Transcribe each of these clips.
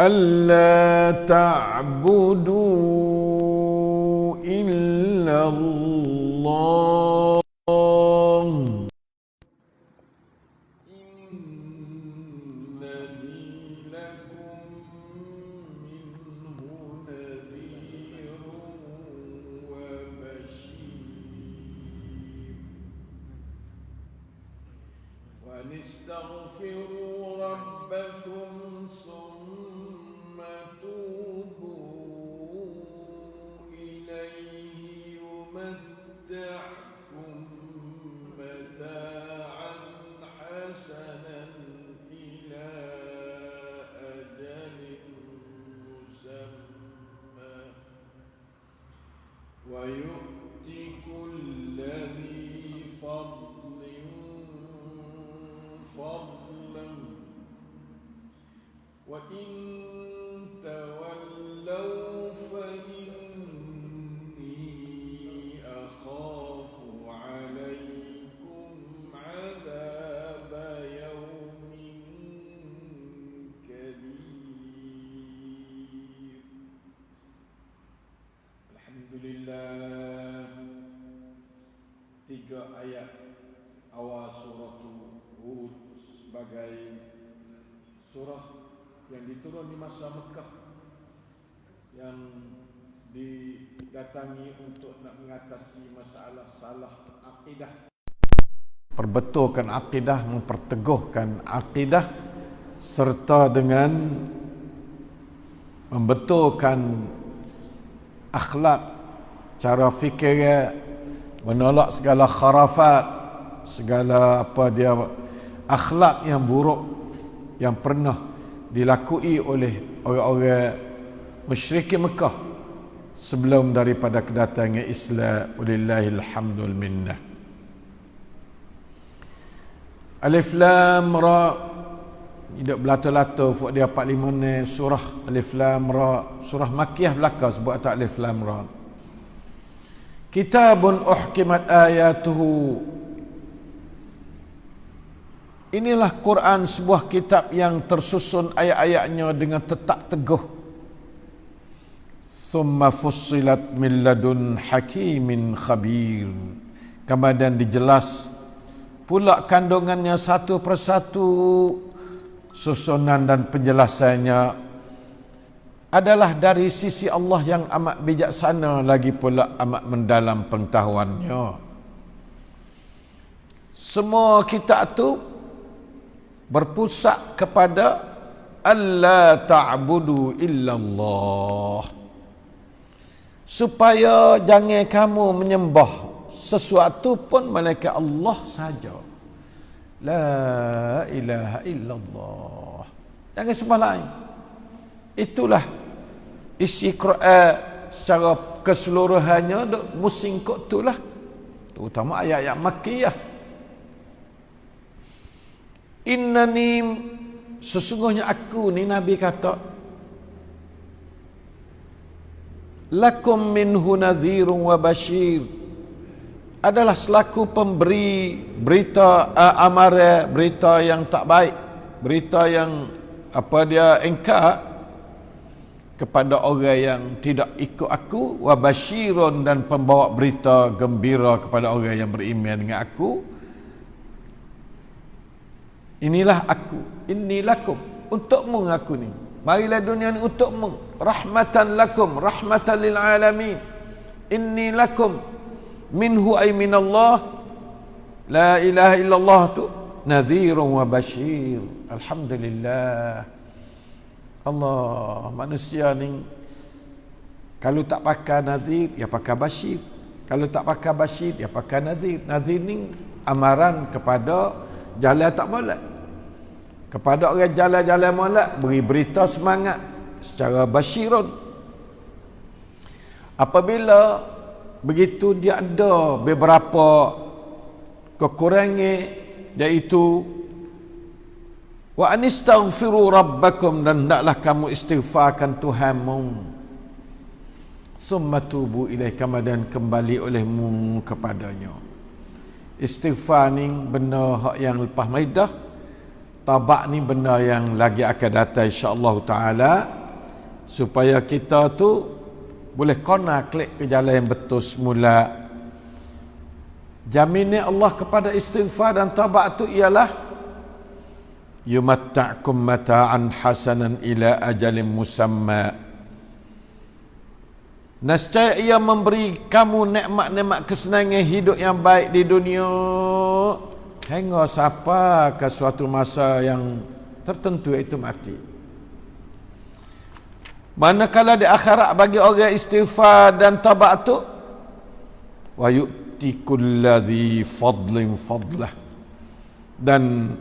ألا تعبدوا إلا الله إنني لكم منه نذير وبشير وأن استغفروا ربكم ثم توبوا إليه يمتعكم متاعا حسنا إلى أجل مسمى ويؤتي كل ذي فضل فضلا وإن تولوا فإني أخاف عليكم عذاب يوم كبير. Alhamdulillah, 3 ayat awal surah Hud sebagai surah yang diturun di masa Mekah, yang didatangi untuk nak mengatasi masalah salah akidah, perbetulkan akidah, memperteguhkan akidah, serta dengan membetulkan akhlak, cara fikir, menolak segala kharafat, segala apa dia akhlak yang buruk yang pernah dilakui oleh orang-orang musyrikin Mekah sebelum daripada kedatangan Islam. Walillahil hamdul minnah. Alif Lam Ra, tidak belata-lata fuk dia 45 ni surah Alif Lam Ra, surah Makkiyah belaka sebut atas Alif Lam Ra. Kitabun uhkimat ayatuhu, inilah Quran, sebuah kitab yang tersusun ayat-ayatnya dengan tetap teguh. Summa fussilat min ladun hakimin khabir, kemudian dijelas pula kandungannya satu persatu, susunan dan penjelasannya adalah dari sisi Allah yang amat bijaksana, lagi pula amat mendalam pengetahuannya. Semua kitab itu berpusat kepada alla ta'budu illallah, supaya jangan kamu menyembah sesuatu pun melainkan Allah saja. La ilaha illallah, jangan sembah lain. Itulah isi Quran secara keseluruhannya duk musingkut itulah, terutama ayat-ayat Makkiyah. Innani, sesungguhnya aku ni, Nabi kata, lakum minhu nadhirun wa bashir, adalah selaku pemberi berita amaran, berita yang tak baik, berita yang apa dia engkar kepada orang yang tidak ikut aku, wa basyirun, dan pembawa berita gembira kepada orang yang beriman dengan aku. Inilah aku, inni lakum, untukmu aku ni, marilah dunia ni untukmu, rahmatan lakum, rahmatan lil alamin. Inni lakum minhu ay minallah, la ilaha illallah tu nadhirun wa bashir. Alhamdulillah. Allah, manusia ni kalau tak pakai nazir, dia pakai bashir. Kalau tak pakai bashir, dia pakai nazir. Nazir ni amaran kepada jalan tak molek, kepada orang jalan-jalan molek beri berita semangat secara basyirun. Apabila begitu dia ada beberapa kekurangan, iaitu wa anistaghfiru rabbakum, dan hendaklah kamu istighfarkan Tuhanmu, summa tubu ilaih, kemudian kembali olehmu kepadanya. Istighfar ni benda hak yang lepas maidah, Tabak ni benda yang lagi akan datang insya-Allah taala, supaya kita tu boleh kena klik ke jalan yang betul semula. Jaminan Allah kepada istighfar dan taubat itu ialah yumatta'kum mata'an hasanan ila ajalin musamma. Nescaya ia memberi kamu nikmat-nikmat kesenangan hidup yang baik di dunia hingga sampai ke suatu masa yang tertentu, iaitu mati. Manakala di akhirat bagi orang istighfar dan taubat itu, wa yu'ti kulladzi fadlin fadlah, dan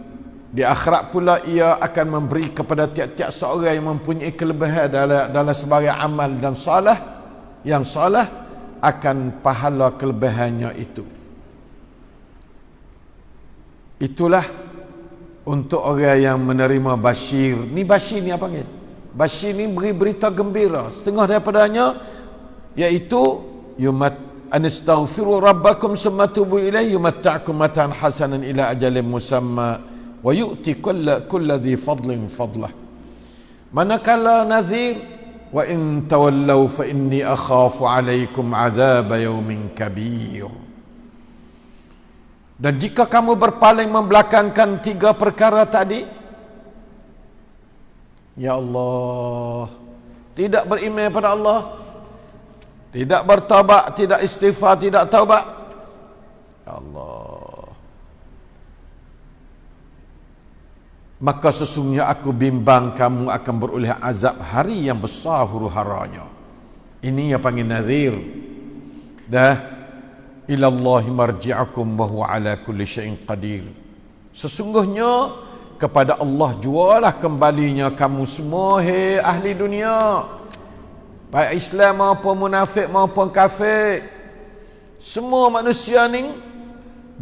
di akhirat pula ia akan memberi kepada tiap-tiap seorang yang mempunyai kelebihan dalam sebagai amal dan salah, yang salah akan pahala kelebihannya itu. Itulah untuk orang yang menerima basyir. Ni basyir ni apa ni? Basyir ni beri berita gembira. Setengah daripadanya iaitu anastaghfiru rabbakum summa tubu ilaihi yumatta'kum mata'an hasanan ila ajalin musamma wa yu'ti kulladzi fadlin fadlah. Manakala nazir, wa in tawallaw fa inni akhafu alaikum azab yaumin kabir. Dan jika kamu berpaling membelakangkan tiga perkara tadi, ya Allah, tidak beriman pada Allah, tidak bertaubat, tidak istighfar, tidak taubat, ya Allah, maka sesungguhnya aku bimbang kamu akan beroleh azab hari yang besar huru-haranya. Ini yang panggil nazir. Dah ilallahi marji'akum wa huwa ala kulli syai'in qadir. Sesungguhnya kepada Allah jualah kembalinya kamu semua, hei ahli dunia, baik Islam maupun munafik maupun kafir, semua manusia ni,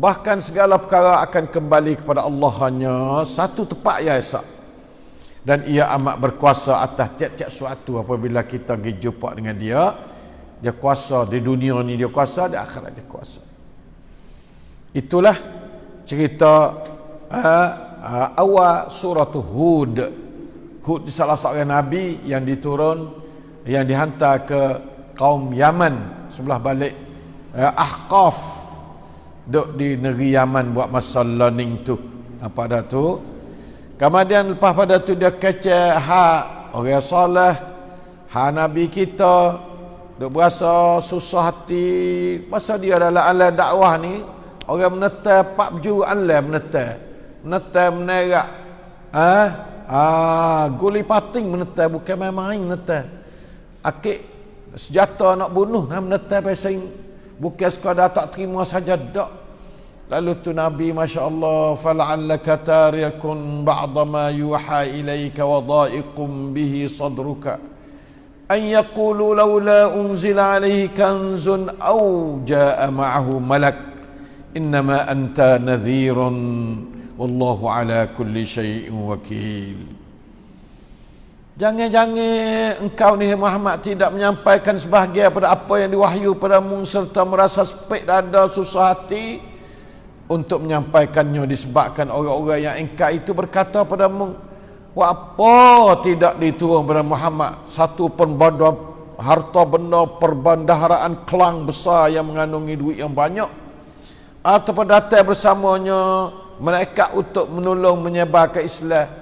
bahkan segala perkara akan kembali kepada Allah. Hanya satu tempat ya Esa, dan ia amat berkuasa atas tiap-tiap suatu. Apabila kita pergi jumpa dengan dia, dia kuasa di dunia ni, dia kuasa di akhirat, dia kuasa. Itulah cerita awal surah Hud. Hud di salah seorang nabi yang diturun, yang dihantar ke kaum Yaman sebelah balik Ahqaf, duduk di negeri Yaman buat masa learning tu. Apa dah tu? Kemudian lepas pada tu dia kecek orang soleh, nabi kita, duk berasa susah hati masa dia dalam alam dakwah ni. Orang menetai pak baju alam, menetai menerak, guli pating menetai, bukan main-main menetai. Akik senjata nak bunuh, nak menetai pasal bukan sekadar tak terima saja, dak. Lalu tu Nabi, Masya Allah, fala'allaka tarikun ba'da ma yuha ilaika wa dha'iqum bihi sadruka an yaqulu laula unzila alaihi kanzun aw jaa ma'ahu malak innama anta nadhirun wallahu ala kulli syai'in wakil. Jangan-jangan engkau ni Muhammad tidak menyampaikan sebahagian pada apa yang diwahyu padamu, serta merasa sepik dada, susah hati untuk menyampaikannya, disebabkan orang-orang yang engkau itu berkata padamu, wa apa tidak diturun pada Muhammad satu pun harta benda perbendaharaan kelang besar yang mengandungi duit yang banyak, ataupun datang bersamanya malaikat untuk menolong menyebar ke Islam.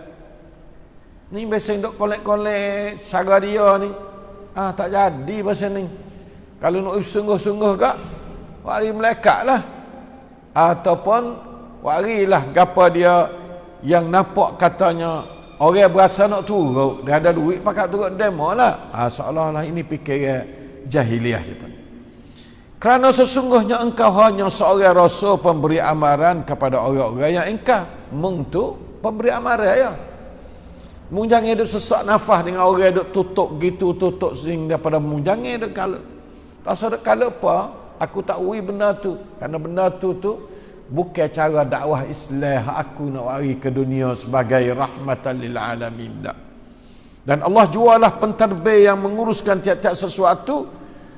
Ni biasa duk kolek-kolek cara dia ni. Tak jadi bahasa ni. Kalau nak sungguh-sungguh kak, wari malaikat lah, ataupun warilah gapa dia yang nampak katanya orang berasa nak turut, dia ada duit pakai turut demo lah. Seolah-olah ini fikiran jahiliah dia. Kerana sesungguhnya engkau hanya seorang rasul pemberi amaran kepada orang-orang yang engkau mung tu pemberi amaran ya. Mung jangan duk sesak nafas dengan orang duk tutup gitu, tutup sing daripada mung, jangan duk kalau. Rasa duk kalau apa, aku tak ui benda tu, kerana benda tu bukan cara dakwah Islam aku nak wari ke dunia sebagai rahmatan lil alamin dak. Dan Allah jualah pentadbir yang menguruskan tiap-tiap sesuatu,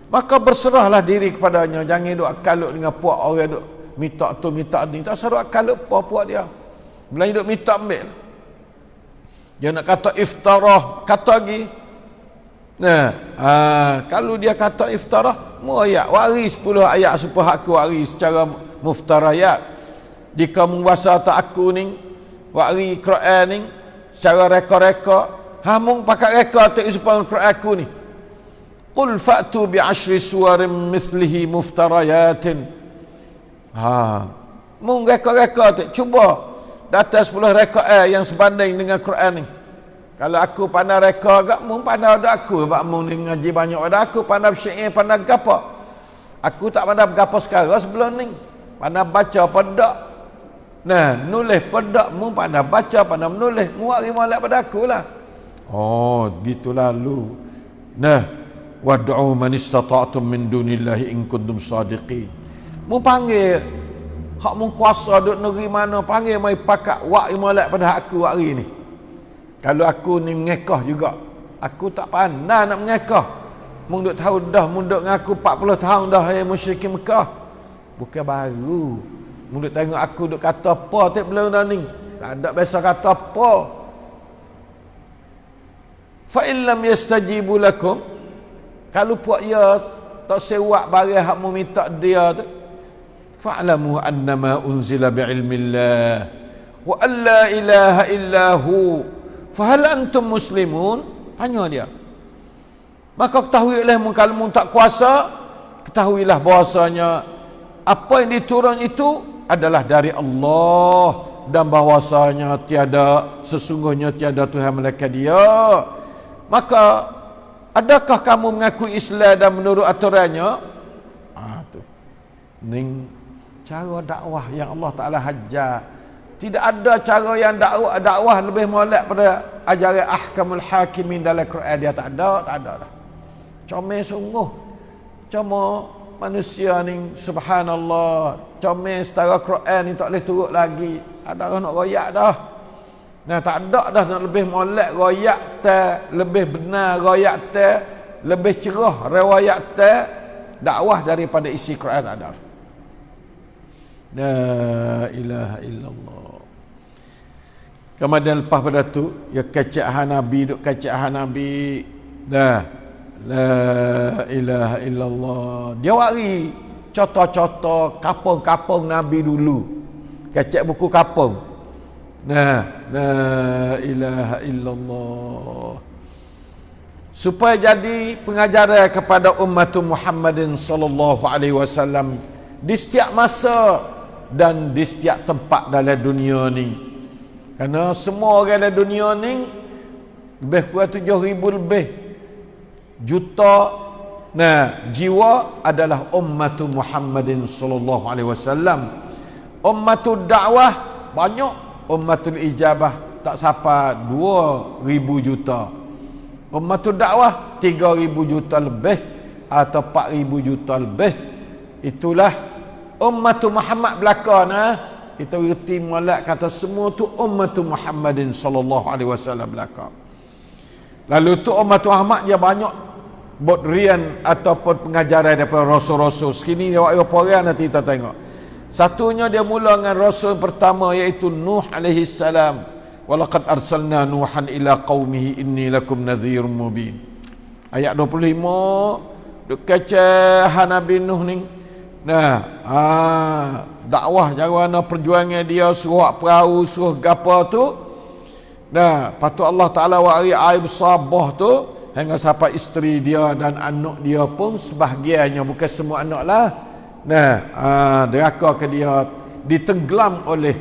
maka berserahlah diri kepadanya. Jangan duk akalut dengan puak orang duk minta tu minta ni, tak seru akalut puak dia. Belanja duk minta ambil. Dia nak kata iftarah, kata lagi. Nah, kalau dia kata iftarah, mu ayat wari 10 ayat supaya aku wari secara muftarayat. Jika membaca tak aku ni wari Quran ni secara reka-reka, mung pakai reka tak supaya Quran aku ni. Qul fa'tu bi 10 suwarin mithlihi muftarayatin. Mung reka-reka tak cuba datang 10 reka yang sebanding dengan Quran ni. Kalau aku pandai reka agak, mung pandai ada aku. Sebab mung ni ngaji banyak ada aku, pandai syair, pandai gapa. Aku tak pandai gapa sekarang sebelum ni. Pandai baca pedak. Nah, nulis pedak, mung pandai baca, pandai menulis. Mu wari molek pada aku lah. Oh, gitu lalu. Nah, wad'u man istata'tum min dunillahi in kuntum shadiqin. Mu panggil hak mu kuasa duk negeri mana, panggil mai pakak wari molek pada aku hari ni. Kalau aku ni mengekah juga, aku tak pandai nak mengekah. Mung duk tahu dah, mung duk ngaku 40 tahun dah musyrikin Mekah. Bukan baru. Mung duk tengok aku duk kata apa tak belum dah ni. Tak ada biasa kata apa. Fa illam yastajibu lakum, kalau puak ya tak sewak barang hak mu minta dia tu, fa'lamu annama unzila bi'ilmillah wa alla ilaha illahu fahal antum muslimun. Tanya dia. Maka ketahuilah kalau mu tak kuasa, ketahuilah bahwasanya apa yang diturun itu adalah dari Allah, dan bahwasanya sesungguhnya tiada Tuhan melainkan Dia. Maka adakah kamu mengakui Islam dan menurut aturannya? Tu. Ning cara dakwah yang Allah Taala hajar. Tidak ada cara yang dakwah lebih molek pada ajaran ahkamul hakimin dalam Quran. Dia tak ada dah. Comel sungguh. Cuma manusia ni subhanallah, comel setara Quran ni tak boleh turut lagi. Ada orang nak royak dah. Nah, tak ada dah nak lebih molek royak ta, lebih benar royak ta, lebih cerah riwayat ta dakwah daripada isi Quran tak ada. La ilaha illallah. Kemudian lepas pada tu, ya kecak Nabi, duk kecak Nabi. Dah. La ilaha illallah. Dia wari contoh-contoh kapung-kapung Nabi dulu. Kecak buku kapung. Nah, la ilaha illallah. Supaya jadi pengajaran kepada umat Muhammadin sallallahu alaihi wasallam di setiap masa dan di setiap tempat dalam dunia ni. Kerana semua orang dalam dunia ni lebih kurang 7,000 lebih juta jiwa adalah umat Muhammadin sallallahu alaihi wasallam. Ummatud dakwah banyak, ummatul ijabah tak sampai 2,000 juta. Ummatud dakwah 3,000 juta lebih atau 4,000 juta lebih. Itulah ummatul Muhammad belaka kita reti molek kata semua tu ummatul Muhammadin sallallahu alaihi wasallam belaka. Lalu tu ummatul Muhammad dia banyak buat rian ataupun pengajaran daripada rasul-rasul. Sekini dia buat apa orang nanti kita tengok. Satunya dia mula dengan rasul pertama iaitu Nuh alaihi salam. Walaqad arsalna Nuhan ila qaumihi inni lakum nadhirun mubin. Ayat 25 duk kaca Nabi Nuh ni. Dakwah jangwana perjuangan dia, suruh perahu, suruh gapa tu. Patut Allah Taala wari air sabah tu hingga sampai isteri dia dan anak dia pun sebahagiannya, bukan semua anak lah. Deraka ke dia ditenggelam oleh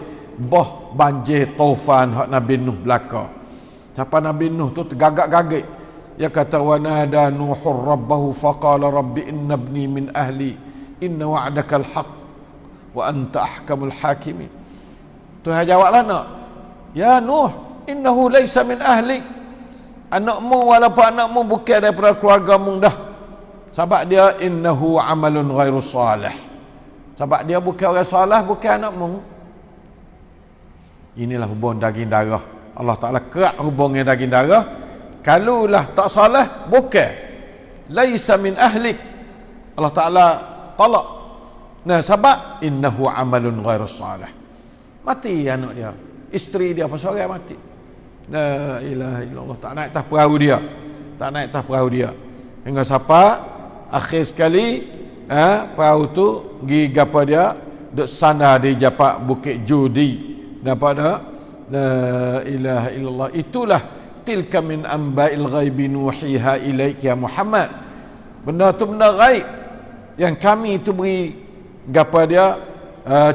banjir taufan hak Nabi Nuh belaka. Sampai Nabi Nuh tu tergagak-gagik. Dia kata wa nada Nuhur rabbahu faqala rabbi inna ibni min ahli inna wa'daka al-haq wa anta ahkamul hakimin. Tuhan jawablah nak, ya Nuh, innahu laysa min ahli. Anakmu walaupun anakmu bukan daripada keluargamu dah. Sebab dia innahu amalun ghairu salih. Sebab dia bukan orang salih, bukan anakmu. Inilah hubungan daging darah. Allah Ta'ala kerak hubungan daging darah. Kalulah tak salih, bukan. Laisa min ahlik. Allah Ta'ala talak. Sebab innahu amalun ghairu salih. Mati anak dia. Isteri dia pasal orang mati. La ilaha illallah. Tak naik atas perahu dia. Tak naik atas perahu dia. Hingga siapa akhir sekali perahu tu pergi gapa dia duk sandar di japak Bukit Judi. Dapat dah? La ilaha illallah. Itulah tilka min amba'il ghaibi nuhiha ilaik ya Muhammad. Benda tu benda gaib yang kami tu beri gapa dia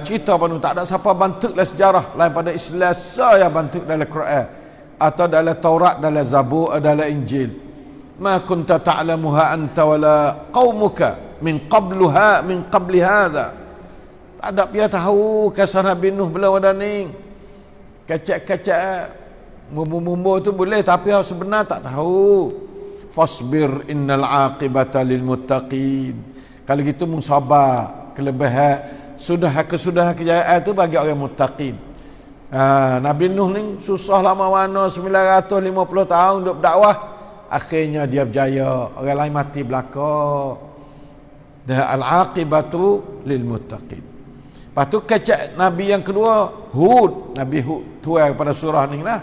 cerita panu. Tak ada siapa bantuklah sejarah lain pada Islam saya bantuk dalam Quran atau dalam Taurat, dalam Zabur, dalam Injil. Ma kunta ta'lamuha anta wala qaumuka min qabli hadha. Tak ada dia tahu kisah Nabi Nuh belum ada ni. Kacak-kacak mumbu-mumbu tu boleh tapi sebenar tak tahu. Fasbir innal aqibata lil muttaqin. Kalau gitu mung sabar, kelebihan sudah kejayaan tu bagi orang muttaqin. Nabi Nuh ni susah lama mana 950 tahun duk berdakwah, akhirnya dia berjaya, orang lain mati belaka. Dan al-aqibatu lil muttaqin. Lepas tu kecak Nabi yang kedua Hud, Nabi Hud tuai pada surah ni lah.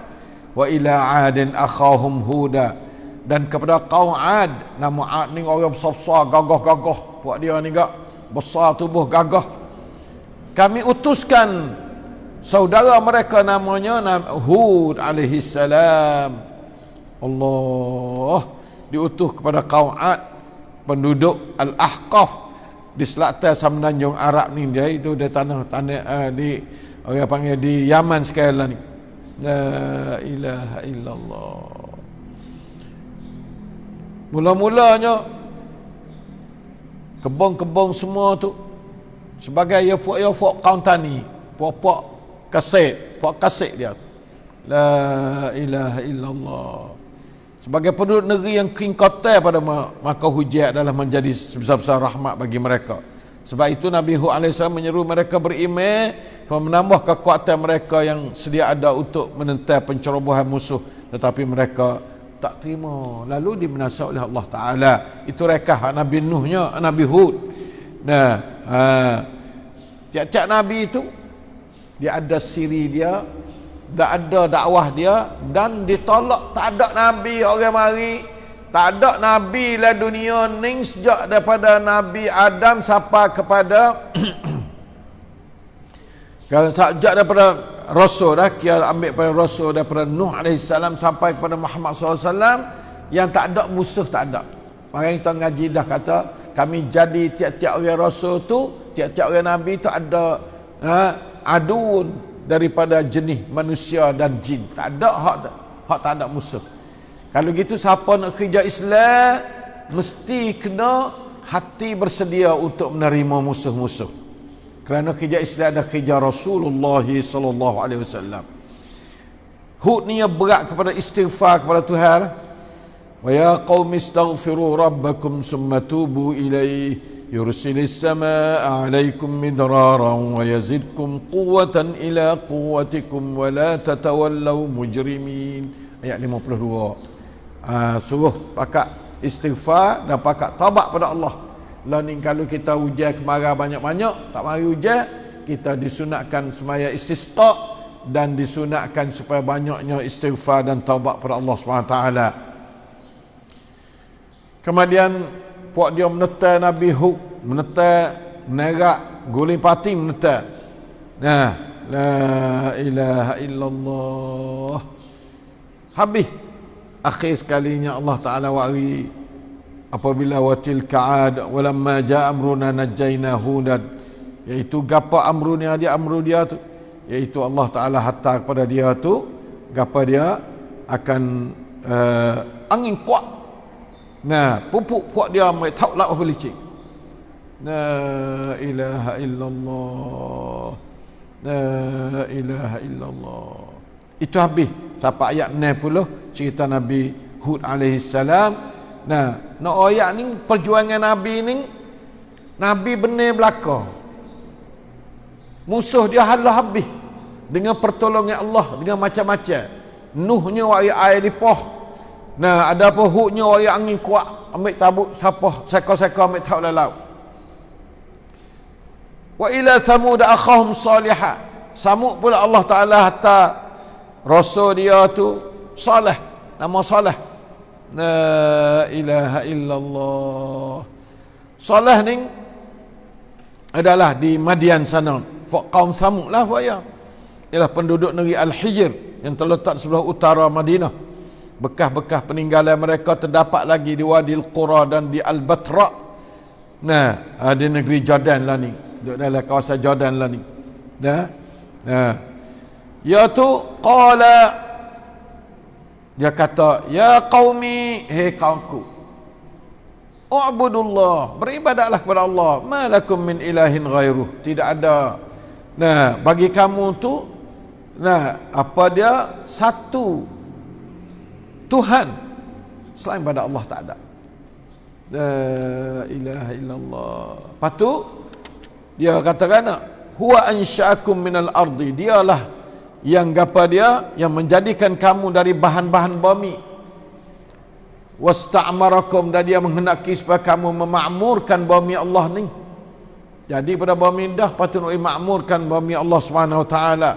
Wa ila adin akhahum huda, dan kepada kaum Ad, nama Ad ni orang besar-besar, gagah-gagah, buat dia ni gak besar tubuh, gagah. Kami utuskan saudara mereka namanya Hud alaihi salam. Allah diutus kepada kaum Ad, penduduk Al-Ahqaf di selatan Semenanjung Arab ni. Dia itu dia tanah di orang panggil di Yaman sekarang ni. La ilaha illallah. Mula-mulanya kebun-kebun semua tu sebagai ya puak kaum tani, puak kasih dia. La ilaha illallah. Sebagai penduduk negeri yang king kota pada maka hujan adalah menjadi sebesar-besar rahmat bagi mereka. Sebab itu Nabi Hud AS menyeru mereka beriman dan menambah kekuatan mereka yang sedia ada untuk menentang pencerobohan musuh, tetapi mereka tak terima, lalu dibinasa oleh Allah Ta'ala. Itu rekah Nabi Nuhnya, Nabi Hud. Nah, tiap-tiap Nabi itu dia ada siri dia, tak ada dakwah dia, dan ditolak. Tak ada Nabi orang mari, tak ada Nabi lah dunia ni sejak daripada Nabi Adam sampai kepada sejak daripada Rasul dah, kita ambil pada Rasul daripada Nuh AS sampai kepada Muhammad SAW, yang tak ada musuh, tak ada. Orang kita ngaji dah kata kami jadi tiap-tiap orang Rasul tu, tiap-tiap orang Nabi tu ada adun daripada jenis manusia dan jin. Tak ada hak tak ada musuh. Kalau gitu siapa nak kerja Islam mesti kena hati bersedia untuk menerima musuh-musuh. Kerana kerja Islam ada kerja Rasulullah sallallahu alaihi wasallam. Hud ni berat kepada istighfar kepada Tuhan. Wa ya qaumi astaghfiru rabbakum summa tubu ilaihi yursilis samaa 'alaikum midraran wa yazidkum quwwatan ila quwwatikum wa la tatawallaw mujrimin. Ayat 52. Suruh pakat istighfar dan pakat taubat pada Allah. Lain kalau kita hujan kemarau banyak-banyak, tak mari hujan, kita disunatkan semaya istisqa dan disunatkan supaya banyaknya istighfar dan taubat pada Allah SWT. Kemudian puak dia menetai Nabi Hud, menetai, menerak, guling pati menetai. Nah, la ilaha illallah. Habis akhir sekalinya Allah Ta'ala wari apabila watilka ad walamma jaa amruna najjayna hudan, iaitu gapa amru dia tu, iaitu Allah Ta'ala hantar kepada dia tu gapa dia akan angin kuat. Nah, pupuk puak dia mai tak lah belicik. La ilaha illallah. La ilaha illallah. Itu habis sampai ayat 60 cerita Nabi Hud alaihi salam. Nah, ayat ni perjuangan Nabi ni, Nabi benar belaka. Musuh dia halah habis dengan pertolongan Allah, dengan macam-macam. Nuhnya wari air lipoh. Nah, ada apa Hudnya wari angin kuat, ambil tabut siapa seka-seka ambil tahu laut. Wa ila samud akhahum salihah. Samud pula Allah Ta'ala hatta rasul dia tu Saleh, nama Saleh. La ilaha illallah. Saleh ni adalah di Madian sana, kaum Samud lah ya. Ialah penduduk negeri Al-Hijr yang terletak sebelah utara Madinah. Bekas-bekas peninggalan mereka terdapat lagi di Wadi Al-Qura dan di Al-Batra. Nah, di negeri Jordan lah ni, duduk dalam kawasan Jordan lah ni. Iaitu qala, dia kata, ya qaumi, hei kaumku, u'budullah, beribadatlah kepada Allah, ma lakum min ilahin ghairuh, tidak ada bagi kamu tu apa dia, satu Tuhan selain pada Allah, tak ada. La ilaha illallah. Lepas tu dia katakan, huwa ansha'akum minal ardi, dialah yang yang menjadikan kamu dari bahan-bahan bumi, wasta'marakum, dan dia menghendaki supaya kamu memakmurkan bumi Allah ni. Jadi pada bumi dah patut makmurkan bumi Allah Subhanahu Wa Taala.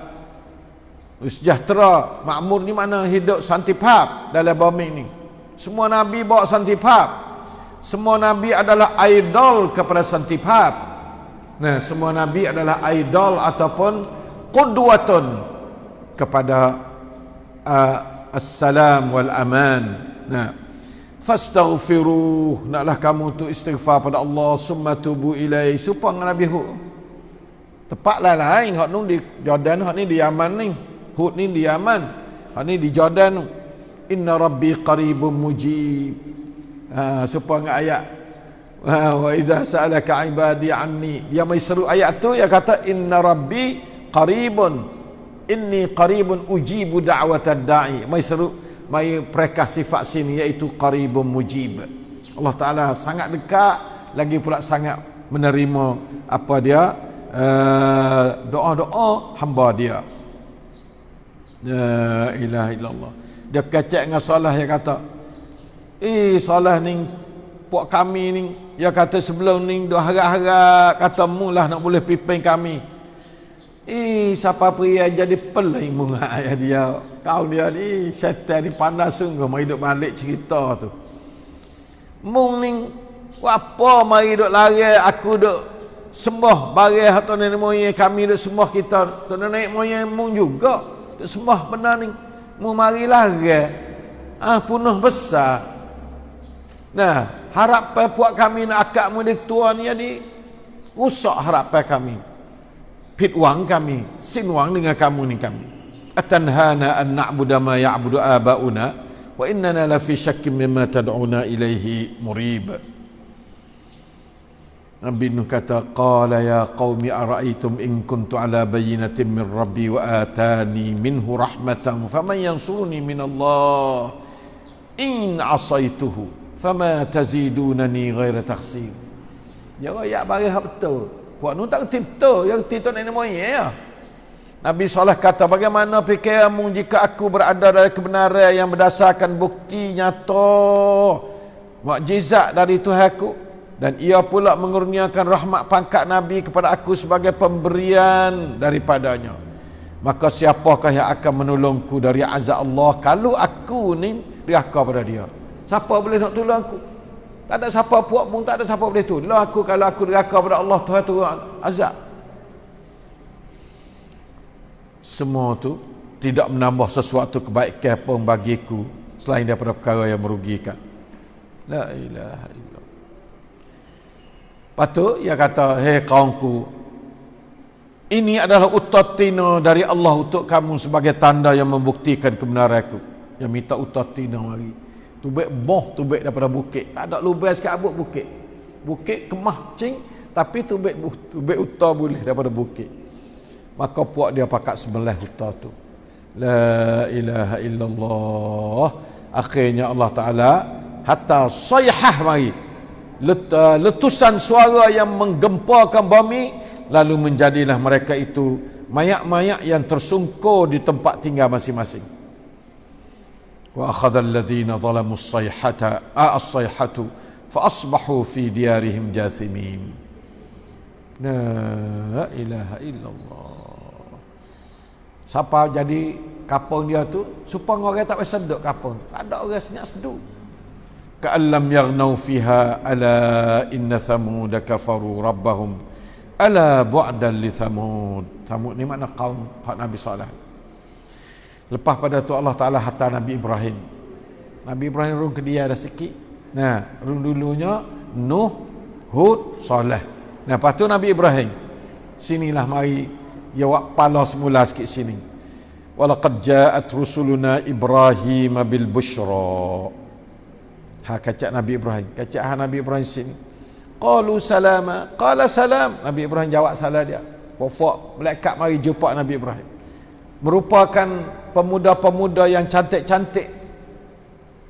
Sejahtera, makmur ni mana hidup santipap dalam bumi ni. Semua nabi bawa santipap. Semua nabi adalah idol kepada santipap. Nah, semua nabi adalah idol ataupun qudwatun kepada assalam wal aman. Nah, fastaghfiruh, naklah kamu tu istighfar pada Allah, summa tubu ilai, supaya Nabi Hud. Tepatlah lain, hak nu di Jordan, hak ni di Yaman ni. Hud ni di Yaman, hak ni di Jordan. Inna rabbi qaribun mujib. Supaya ayat wa idza sa'alaka ibadi anni, dia mai seru ayat tu, dia kata inna rabbi qaribun, inni qaribun ujibu da'watad da'i. Mai seru, mai perekah sifat sini, iaitu qaribun mujib. Allah Ta'ala sangat dekat, lagi pula sangat menerima apa dia, doa-doa hamba dia. La ilaha illallah. Dia kecek dengan Saleh, dia kata, Saleh ni, puak kami ni, dia kata sebelum ni duk harap-harap kata mulah nak boleh pimpin kami. Siapa pria jadi pelai mengayak dia. Kau dia ni syaitan ni pandai sungguh, mari duk balik cerita tu. Mung ni apa mari duk lari, aku duk sembah barang atau nenek moyang kami duk sembah kita, tu nenek moyang mung juga duk sembah benar ni. Mung mari lari punuh besar. Nah, harapan puak kami nak akak mudik tua ni jadi rusak harapan kami. Pitwang kami, sinwang dengan kamu ni kami. Atanhana an na'budu ma ya'budu aba'una wa innana la fi syakkin mimma tad'una ilaihi murib. Nabi Nuh kata, qala ya qaumi ara'aytum in kuntu ala bayyinatin min rabbi wa atani minhu rahmatan faman yansuruni min Allah in asaituhu fama tazidunani ghaira takhsir. Ya ayat bagi hak betul. Puak nu tak kerti betul, yang kerti tu nenek moyang ya. Nabi Saleh kata, bagaimana fikirmu jika aku berada dalam kebenaran yang berdasarkan bukti nyata, mukjizat dari Tuhanku, dan ia pula mengurniakan rahmat pangkat Nabi kepada aku sebagai pemberian daripadanya. Maka siapakah yang akan menolongku dari azab Allah kalau aku ni diraka pada dia? Siapa boleh nak tolong aku? Tak ada siapa, puak pun tak ada siapa boleh tolong aku kalau aku diraka pada Allah, Tuhan turun azab. Semua tu tidak menambah sesuatu kebaikan pun bagiku selain daripada perkara yang merugikan. La ilaha illallah. Patut ia kata, hei kaumku, ini adalah utatina dari Allah untuk kamu sebagai tanda yang membuktikan kebenaranku. Yang minta utatina mari. Tubik boh, tubik daripada bukit. Tak ada lubang sikit abut bukit. Bukit kemah cing, tapi tubik utah boleh daripada bukit. Maka puak dia pakat sebelah utah tu. La ilaha illallah. Akhirnya Allah Ta'ala hatta sayhah mari. Letusan suara yang menggempakan bumi, lalu menjadilah mereka itu mayat-mayat yang tersungkur di tempat tinggal masing-masing. Wa akhadha alladhina zalamu as-sayhatu fa asbahu fi diyarihim jathimin. La ilaha illallah. Siapa jadi kapung dia tu supaya orang tak biasa duduk kapung. Tak ada orang senyap sedu. Ka'allam yaghnau fiha ala inna thamud kafaru rabbahum ala bu'dan li thamud. Thamud ni makna kaum hak Nabi Saleh. Lepas pada tu Allah Taala hantar Nabi Ibrahim. Nabi Ibrahim rung ke dia dah sikit. Nah, rung dulunya Nuh, Hud, Saleh. Nah, lepas tu Nabi Ibrahim. Sinilah mari ya wak pala semula sikit sini. Walaqad ja'at rusuluna Ibrahim bil busyra. Ha kacak Nabi Ibrahim. Kacak Nabi Ibrahim sini. Qalu salama. Qala salam. Nabi Ibrahim jawab salah dia. Wafak malaikat mari jumpa Nabi Ibrahim. Merupakan pemuda-pemuda yang cantik-cantik.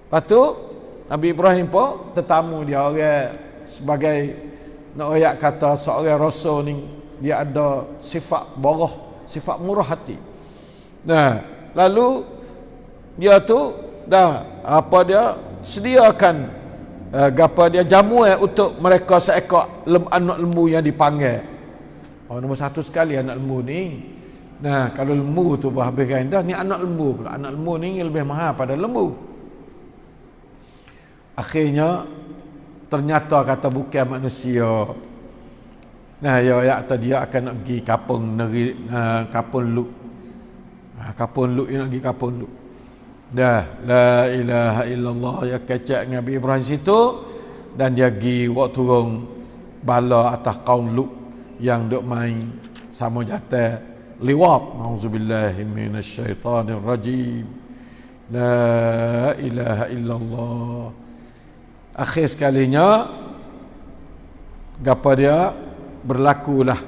Lepas tu Nabi Ibrahim pun tetamu dia orang sebagai nak ayat kata seorang rasul ni dia ada sifat borah, sifat murah hati. Nah, lalu dia tu dah apa dia sediakan gapa dia jamu untuk mereka seekor anak lembu yang dipanggil. Oh, nombor satu sekali anak lembu ni. Nah, kalau lembu tu habis kain dah, ni anak lembu pula. Anak lembu ni lebih mahal pada lembu. Akhirnya ternyata kata bukan manusia. Nah, ya tadi dia akan nak pergi kapung negeri kapung Lut. Kapung Lut nak pergi kapung Lut. Dah la ilaha illallah ya kacak Nabi Ibrahim situ dan dia pergi waktu turun bala atas kaum Lut yang duk main sama jatah liwat. Auzubillahi minasyaitanir rajim. La ilaha illallah. Akhir sekalinya gapa dia berlakulah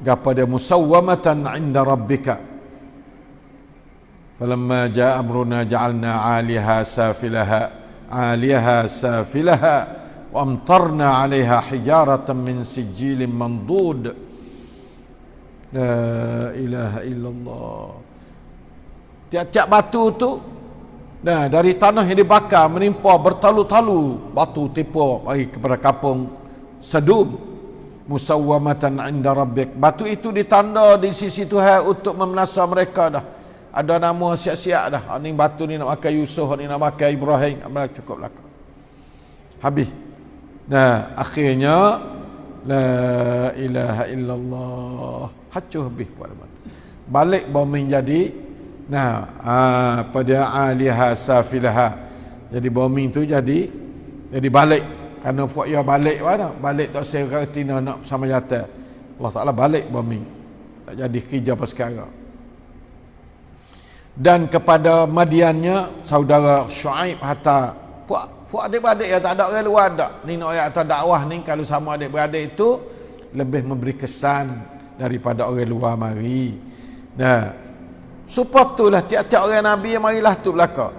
gapa dia musawwamatan 'inda rabbika. Falamma jaa amruna ja'alna 'aliha safilaha wa amtarna 'alayha hijaratan min sijilin mandud. La ilaha illallah. Tiap-tiap batu tu dari tanah yang dibakar menimpa bertalu-talu batu tipu bagi kepada kampung Sadum. Musawwamatan 'inda rabbik. Batu itu ditanda di sisi Tuhan untuk memenasa mereka dah. Ada nama siap-siap dah. Ni batu ni nak pakai Yusuf, ni nak pakai Ibrahim, cukup belaka. Habis. Nah, akhirnya la ilaha illallah. Hancur habis buat apa. Balik bumi jadi pada aliha safilaha. Jadi bumi tu jadi balik. Kerana buat ia balik mana? Balik tak sertina nak sama jata. Allah Taala balik bumi. Tak jadi kerja apa sekarang. Dan kepada Madiannya saudara Syuaib hatta puak adik-beradik yang tak ada orang luar dak. Ni nak ayat atas dakwah ni kalau sama adik-beradik itu lebih memberi kesan daripada orang luar mari. Nah, supaya itulah tiap-tiap orang Nabi yang marilah tu belaka.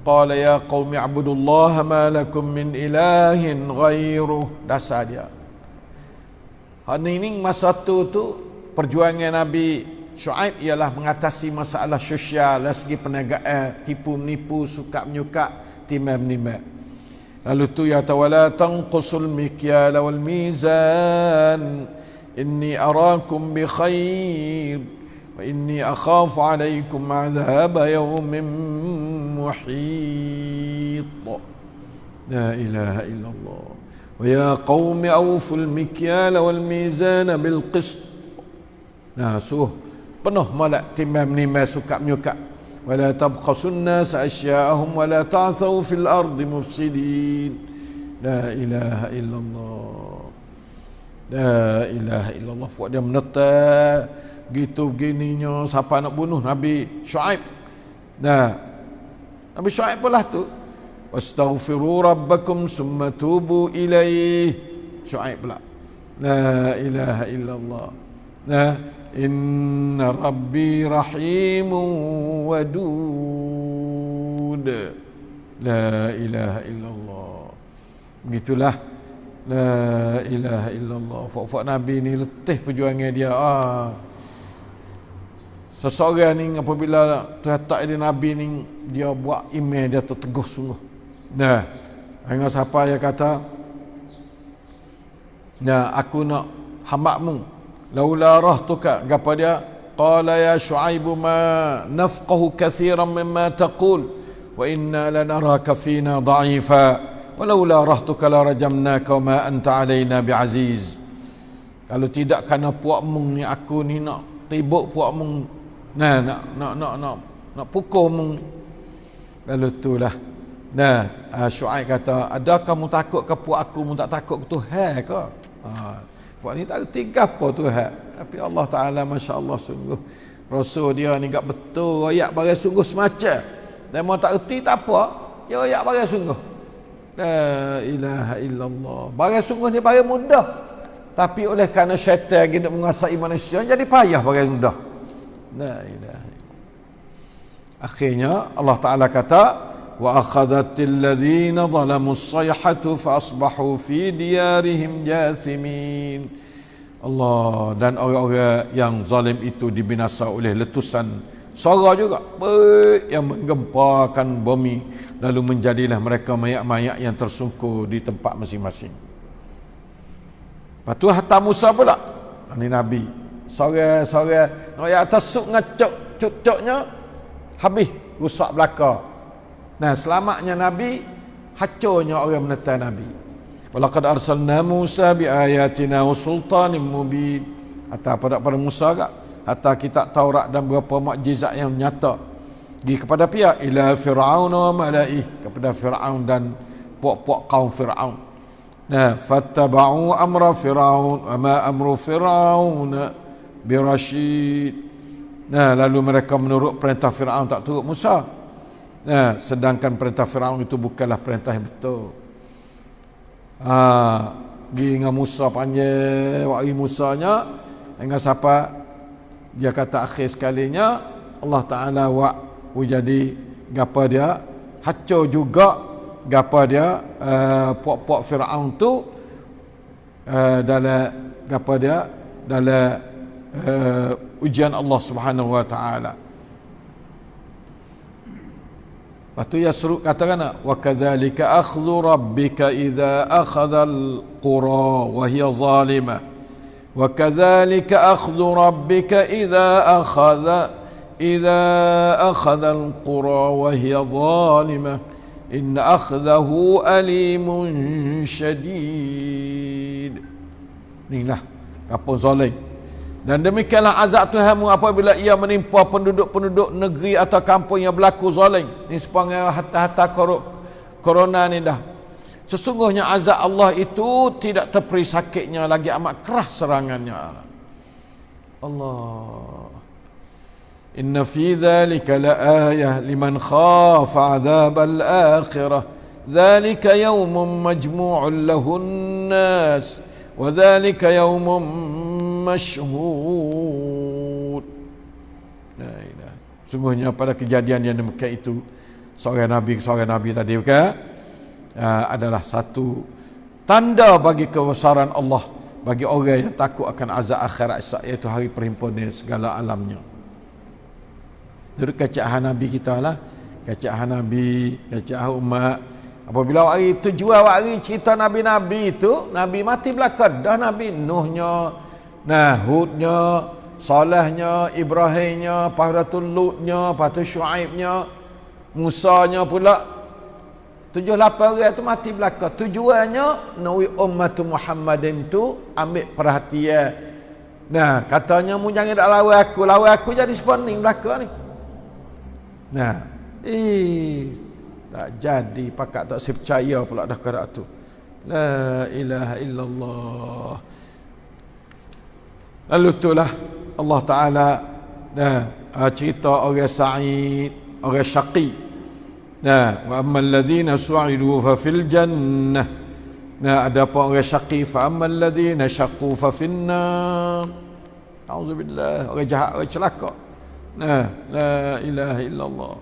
Qala ya qaumi ibudullaha ma lakum min ilahin ghairuh. Dasar dia. Ini masa tu perjuangan Nabi Syuaib ialah mengatasi masalah sosial dari segi perniagaan, tipu menipu, suka menyuka, timah menimah. Lalu tu ya tawala tanqusul mikyal wal mizan inni arakum bi khair wa inni akhafu alaikum azab yawmin muhit. La ilaha illallah. Wa ya qaumi awful mikyal wal mizan bil qist. Penuh malak timah menimah suka menyuka. Wala tabkhasun nas asya'ahum wala ta'thaw fil ardi mufsidin. La ilaha illallah. La ilaha illallah. Buat dia menetak gitu begininya siapa nak bunuh Nabi Syuaib. Nabi Syuaib pula tu. Wastaghfiru rabbakum summa tubu ilaih. Syuaib pula. La ilaha illallah. Inna rabbi rahimun wadud. La ilaha illallah. Begitulah. La ilaha illallah. Fak Nabi ni letih perjuangan dia. Seseorang ni apabila terletak di Nabi ni, dia buat email dia terteguh sungguh. Hingga siapa yang kata, aku nak hamba-Mu. Laula rahtuka, gapa dia? qala ya Shu'aib ma nafqahu katsiran mimma taqul wa inna lanaraka fina dha'ifa walaula rahtuka la rajamnaka wa ma anta alaina bi'aziz. Kalau tidak kerana puak mung ni, aku ni nak tibuk puak mung, nak pukul mung. Lalu itulah Shu'aib kata, ada kamu takut ke puak aku, mu tak takut ke Tuhan ke? Puak ni tak reti apa Tuhan, tapi Allah Ta'ala Masya Allah sungguh Rasul dia ni gak betul ayat barang sungguh semacam. Dan mau tak reti tak apa, dia ayat barang sungguh. La ilaha illallah. Barang sungguh ni barang mudah, tapi oleh kerana syaitan lagi nak menguasai manusia, jadi payah barang mudah. La ilaha illallah. Akhirnya Allah Ta'ala kata, wa akhadhatil ladzina zalamus sayhatu fa asbahu fi diyarihim jathimin. Allah, dan orang-orang yang zalim itu dibinasa oleh letusan suara juga yang menggemparkan bumi, lalu menjadilah mereka mayat-mayat yang tersungkur di tempat masing-masing. Lepas tu hatta Musa pula, ni Nabi sore-sore nak atas suk ngacuk cucuknya habis rusak belaka. Nah, selamatnya Nabi, hancurnya orang menetai Nabi. Walaqad arsalna Musa biayatina wa sultanin mubin. Hatta pada Musa gak, hatta kitab Taurat dan beberapa mukjizat yang nyata. Di kepada pihak ila Fir'aun wa malaih, kepada Fir'aun dan puak-puak kaum Fir'aun. Nah, fattaba'u amra Fir'aun wa ma amru Fir'aun birasyid. Nah, lalu mereka menurut perintah Fir'aun, tak turut Musa. Nah, sedangkan perintah Firaun itu bukanlah perintah yang betul. Pergi dengan Musa panggil wahai Musanya, dengan siapa? Dia kata akhir sekalinya Allah Ta'ala jadi gapa dia hancur juga gapa dia puak-puak Firaun tu dalam gapa dia dalam ujian Allah Subhanahu wa Ta'ala. Lepas tu Yasruk katakan, wa kadzalika akhdhu rabbika idza akhadha al-qura wa hiya zalimah wa kadzalika akhdhu rabbika idza akhadha al-qura wa hiya zalimah inna akhdahu alimun syadid. Inilah kampung zalim. Dan demikianlah azab Tuhanmu apabila ia menimpa penduduk-penduduk negeri atau kampung yang berlaku zalim. Ini sepanjang hatta corona ni dah. Sesungguhnya azab Allah itu tidak terperi sakitnya, lagi amat keras serangannya. Allah. Inna fi dhalika la ayah liman khafa azabal akhirah. Dhalika yawmun majmu'un lahun nas. Wa dhalika yawmun masyhud. La ilaha. Sungguhnya pada kejadian yang demikian itu, seorang nabi tadi adalah satu tanda bagi kebesaran Allah bagi orang yang takut akan azab akhirat, iaitu hari perhimpunan segala alamnya. Jadi kecakapan Nabi kita lah, kecakapan Nabi, kecakapan umat. Apabila hari tujuan hari cerita Nabi-Nabi itu, Nabi mati belakang dah, Nabi Nuhnya, Hudnya, Salehnya, Ibrahimnya, Pahratul Lutnya, Pahratul Syuaibnya, Musanya pula. 7-8 orang tu mati belakang. Tujuannya nawi ummatu Muhammadin tu ambil perhatian. Nah, katanya mu jangan dak lawan aku jadi spawning belakang ni. Nah, tak jadi, pakak tak saya percaya pula dah kerak tu. La ilaha illallah. Lalu itulah Allah Ta'ala cerita orang sa'id, orang syaqi. Wa ammal ladzina su'idu fa fil jannah. Ada apa orang syaqi, fa ammal ladzina syaqu fa fin nar. Auzubillah, orang jahat, orang celaka. La ilaha illallah.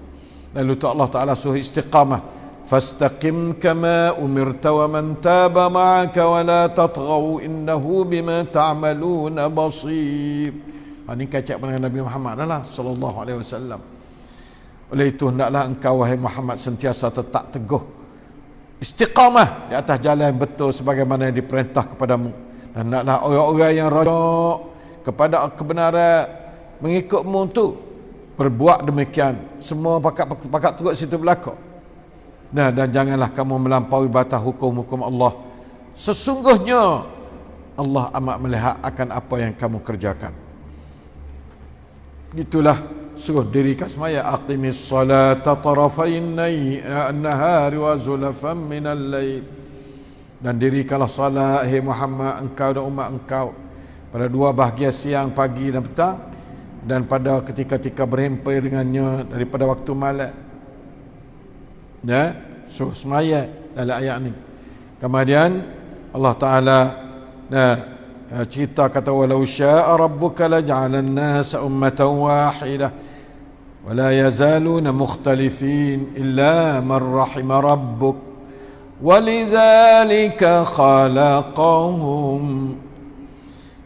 Lalu tu Allah Ta'ala suruh istiqamah. Fastaqim kama umirta wa man taba ma'aka wa la tatghaw innahu bima ta'maluna basir. Ini kacak dengan Nabi Muhammad adalah sallallahu alaihi wasallam. Oleh itu hendaklah engkau wahai Muhammad sentiasa tetap teguh istiqamah di atas jalan yang betul sebagaimana yang diperintah kepadamu. Dan hendaklah orang-orang yang rajuk kepada kebenaran mengikutmu tu berbuat demikian. Semua pakat turut situ berlaku. Nah, dan janganlah kamu melampaui batas hukum-hukum Allah. Sesungguhnya Allah amat melihat akan apa yang kamu kerjakan. Itulah suruh dirikan semaya. Aqimis salata tarafain nahari wa zulafan minal lail. Dan dirikanlah salat, hai Muhammad, engkau dan umat engkau, pada dua bahagian siang, pagi dan petang, dan pada ketika-ketika berhempai dengannya daripada waktu malam. Ya, suruh semaya dalam ayat ni. Kemudian Allah Ta'ala cerita, kata walau syaa rabbuka laj'alan nasa ummatan wahidah wa la yazaluna mukhtalifin illa man rahima rabbuk walidzalika khalaqahum.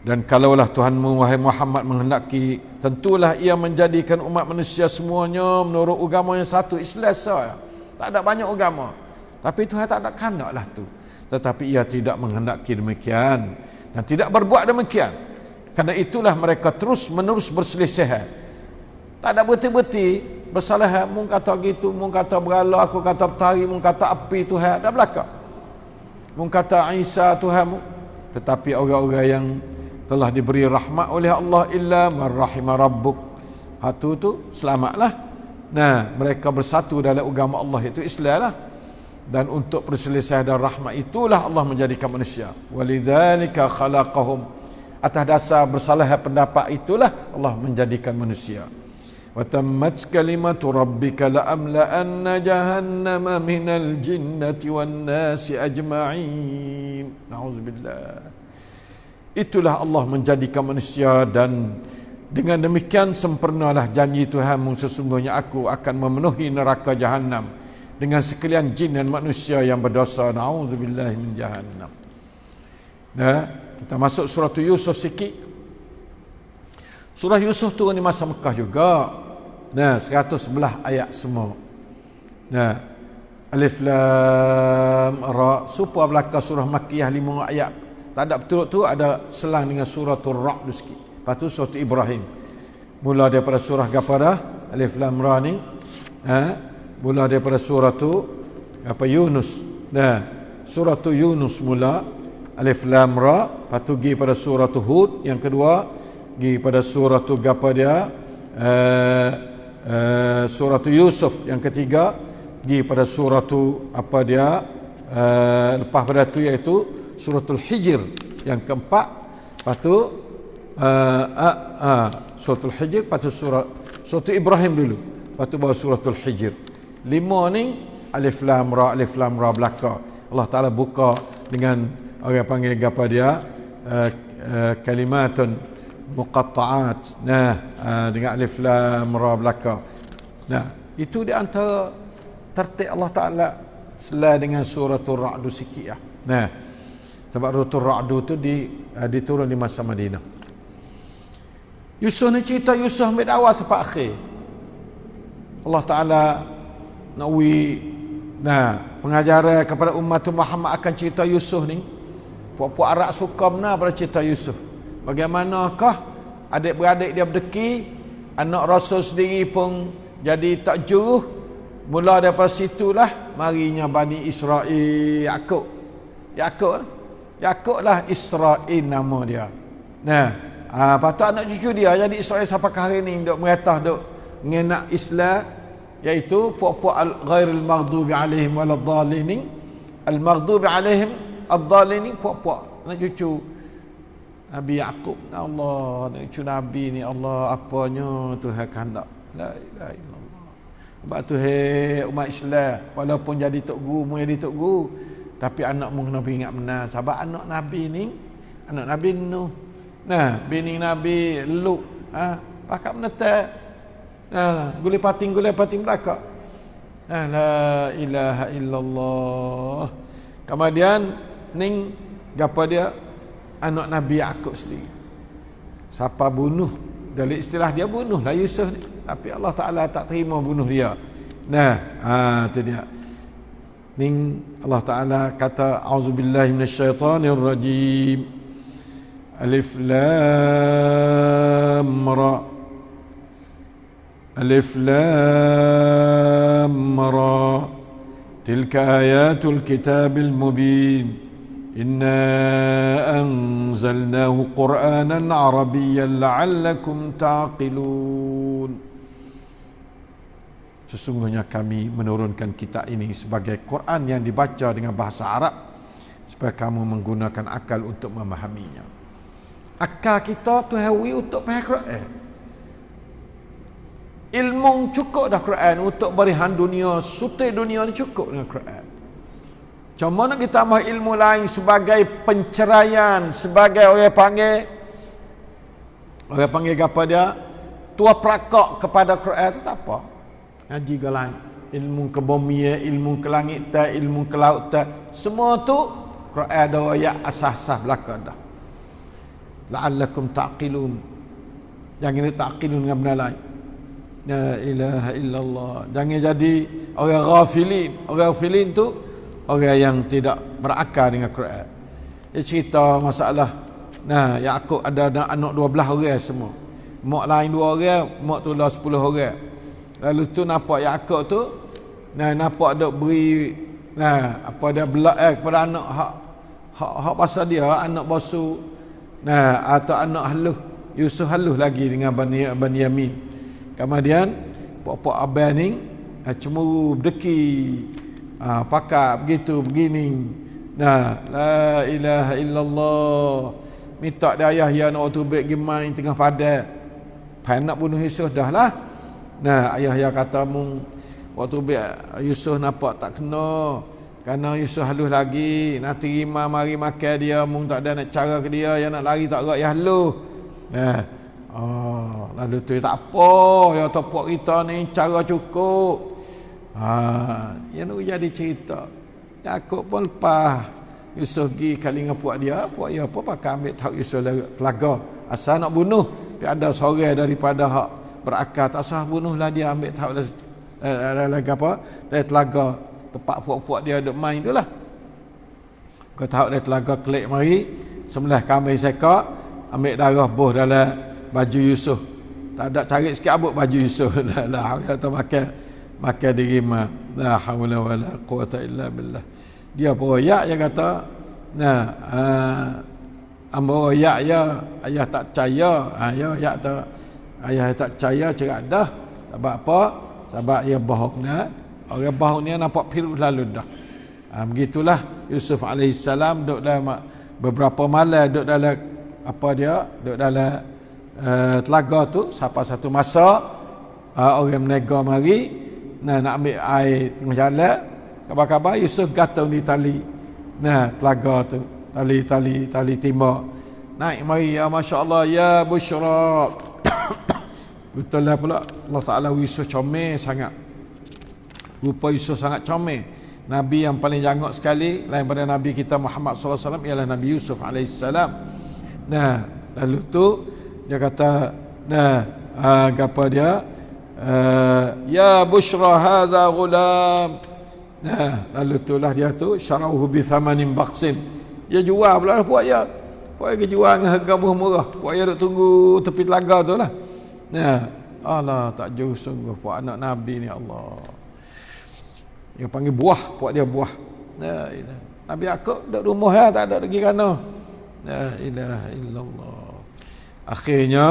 Dan kalaulah Tuhanmu wahai Muhammad menghendaki, tentulah ia menjadikan umat manusia semuanya menurut agama yang satu, Islam saja. Tak ada banyak agama, tapi Tuhan tak ada kehendaklah tu. Tetapi ia tidak menghendaki demikian dan tidak berbuat demikian. Karena itulah mereka terus menerus berselisih. Tak ada berhenti-berhenti bersalah. Mung kata gitu, mung kata berhala, aku kata petari, mung kata api Tuhan, dah belakang. Mung kata Isa Tuhanmu. Tetapi orang-orang yang telah diberi rahmat oleh Allah, illa man rahima rabbuk, hatu tu selamatlah. Nah, mereka bersatu dalam agama Allah, itu Islam lah. Dan untuk perselisihan dan rahmat itulah Allah menjadikan manusia. Walidzalika khalaqahum, atas dasar bersalah pendapat itulah Allah menjadikan manusia. Wa tammat kalimatu rabbika la amla'anna jahannama minal jinnati wan nasi ajma'in. Na'udzubillah. Itulah Allah menjadikan manusia, dan dengan demikian sempurnalah janji Tuhanmu, sesungguhnya aku akan memenuhi neraka Jahannam dengan sekalian jin dan manusia yang berdosa. Na'udzubillah min jahannam. Nah, kita masuk surah Yusuf sikit. Surah Yusuf turun di masa Mekah juga. Nah, 111 ayat semua. Nah, Alif Lam Ra, supaya belakang surah Makkiyah 5 ayat. Tak ada betul-betul ada selang dengan suratul Ra'd sikit. Lepas tu surah Ibrahim. Mula daripada surah kepada Alif Lam Ra ni, mula daripada surah tu Yunus. Nah, surah tu Yunus mula Alif Lam Ra, lepas tu pergi pada surah Hud, yang kedua pergi pada surah tu surah Yusuf, yang ketiga pergi pada surah tu lepas pada tu iaitu suratul Hijr, yang keempat. Lepas tu suratul Hijr, lepas tu surah Ibrahim dulu, lepas tu baru suratul Hijr. 5 ni Alif Lam Ra belaka. Allah Ta'ala buka dengan orang panggil apa dia, kalimatun muqatta'at. Dengan Alif Lam Ra belaka. Itu di antara tertib Allah Ta'ala selai dengan suratul Ra'd sikit lah. Sebab suratul Ra'd tu diturun di masa Madinah. Yusuf ni cerita Yusuf ambil awal sampai akhir. Allah Ta'ala pengajaran kepada umat Muhammad akan cerita Yusuf ni. Puak-puak Arab suka benar pada cerita Yusuf. Bagaimanakah adik-beradik dia berdeki, anak Rasul sendiri pun jadi tak juruh. Mula daripada situlah marinya Bani Israel Yakub lah Israel nama dia. Patut anak cucu dia jadi Israel sampai hari ni duk meratah duk ngenak Islam, iaitu fu'al ghairil maghdubi alaihim waladdallin. Al maghdubi alaihim ad-dallin, puak-puak anak cucu Nabi Yakub. Allah, anak cucu Nabi ni, Allah apanya Tuhan kehendak. La ilaha illallah. Sebab tu umat Islam, walaupun jadi tok guru, mu jadi tok guru, tapi anak mu kena ingat benar. Sebab anak Nabi ni, anak Nabi Nuh, bini Nabi Lut, pakat menetak, gulai pating belakang. La ilaha illallah. Kemudian ning gapo dia, anak Nabi Yakub sendiri siapa bunuh, dari istilah dia bunuh lah Yusuf ni, tapi Allah Ta'ala tak terima bunuh dia. Itu dia. Ning Allah Ta'ala kata auzubillahi minasyaitanirrajim. Alif Lam Ra. Alif Lam Ra. Tilka ayatul kitabil mubin. Inna anzalnahu Qur'anan Arabiyyan la'allakum ta'qilun. Sesungguhnya kami menurunkan kitab ini sebagai Quran yang dibaca dengan bahasa Arab supaya kamu menggunakan akal untuk memahaminya. Akal kita tu hawi untuk faham Quran. Ilmu cukup dah Quran untuk berihan dunia, sutai dunia ni cukup dengan Quran. Cuma nak kita tambah ilmu lain sebagai penceraian, sebagai orang panggil apa dia? Tua perakak kepada Quran tu tak apa. Ngaji ke lain. Ilmu ke bumi, ilmu ke langit, ilmu ke laut, semua tu Quran ada ayat asas-asas belaka dah. La'allakum ta'qilun. Jangan ini ta'qilun dengan benda lain. La ilaha illallah. Jangan jadi orang ghafilin. Orang ghafilin tu orang yang tidak berakal dengan Quran. Dia cerita masalah Yaqub ada anak 12 orang semua. Mak lain 2 orang, mak tu lah 10 orang. Lalu tu nampak Yaqub tu nampak dok beri apa dia belak kepada anak hak pasal dia anak basuh atau anak halus Yusuf halus lagi dengan Bani Yamin. Kemudian pok-pok abang ni cemburu berdeki pakak begitu begini. La ilaha illallah. Minta dia ayah ya nak tu baik pergi main tengah padang. Pai nak bunuh Yusuf dah lah. Ayah ya kata mung waktu baik Yusuf nampak tak kena. Kerana Yusuf halus lagi, nak terima mari makan dia, mung tak ada nak cara ke dia, yang nak lari tak gerak ya halus. Lalu tu tak apa, ya topok kita ni cara cukup. Yang nak jadi cerita. Yaqub pun lepas Yusuf pergi kali dengan puak dia apa pakai ambil tahu Yusuf telaga. Asal nak bunuh, tapi ada seorang daripada hak berakal tak sah bunuhlah dia, ambil tahu lagi apa dari telaga tempat puak-puak dia duk main tu lah. Kau tahu dari telaga kelik mari sebelah kambing sekak, ambil darah boh dalam baju Yusuf. Tak ada cari sikit abuk baju Yusuf. La kata makan diri ma. La haula wala quwata illa billah. Dia royak dia kata, ambo royak ya ayah tak percaya. Ya tu ayah tak percaya cerak dah. Sebab apa? Sebab ia bohong dah. Orang bohong ni nampak pirut lalu dah. Begitulah Yusuf alaihissalam duduk dalam beberapa malam duduk dalam apa dia? Duduk dalam telaga tu sampai satu masa orang menega mari nak ambil air tengah jalan, kabar-kabar Yusuf gantung di tali telaga tu, tali timba naik mari, ya masya-Allah ya busyra. Betul lah pula Allah Taala Yusuf comel sangat, rupa Yusuf sangat comel. Nabi yang paling jangok sekali lain pada Nabi kita Muhammad sallallahu alaihi wasallam ialah Nabi Yusuf alaihissalam. Lalu tu dia kata apa dia ya busyra hadza ghulam. Lalu itulah dia tu syarahu bi thamanin baqsin. Dia jual pula puak dia. Puak dia jual dengan harga murah. Puak dia duk tunggu tepi telaga tu lah. Allah takjub sungguh puak anak Nabi ni Allah. Dia panggil buah, puak dia buah. Nabi Yaqub duduk rumah ya, tak ada lagi kana. La ilaha illallah. Akhirnya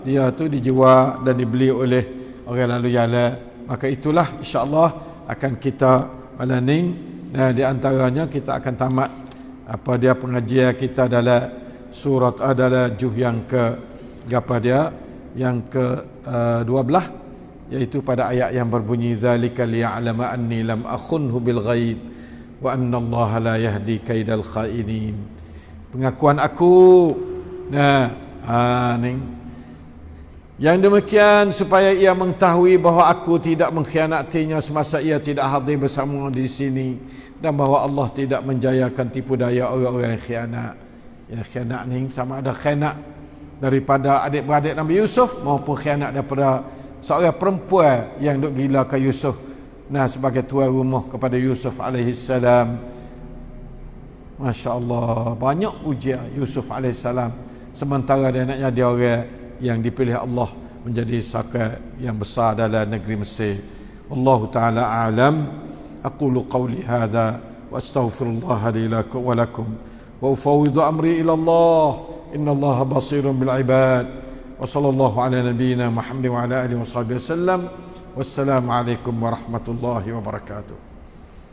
dia tu dijual dan dibeli oleh orang lalu jalan. Maka itulah insya-Allah akan kita malaning di antaranya kita akan tamat apa dia pengajian kita dalam surat adalah juh yang ke apa dia yang ke 12, iaitu pada ayat yang berbunyi zalika liya'lama anni lam akhunhu bil ghaib wa anna Allah la yahdi kaidal khainin. Pengakuan aku yang demikian supaya ia mengetahui bahawa aku tidak mengkhianatinya semasa ia tidak hadir bersama di sini, dan bahawa Allah tidak menjayakan tipu daya orang-orang yang khianat. Yang khianat ni sama ada khianat daripada adik-beradik Nabi Yusuf maupun khianat daripada seorang perempuan yang duk gila ke Yusuf sebagai tuan rumah kepada Yusuf alaihissalam. Masya-Allah, banyak ujian Yusuf alaihissalam sementara dia nak jadi orang yang dipilih Allah menjadi sahabat yang besar dalam negeri Mesir. Wallahu taala alam. Aqulu qawli hadha wa astaghfirullah li wa lakum wa ufawwidu amri ila Allah. Inna Allah basirun bil ibad. Wa sallallahu ala nabiyyina Muhammad wa ala alihi wa sahbihi wasallam. Wassalamu alaikum warahmatullahi wabarakatuh.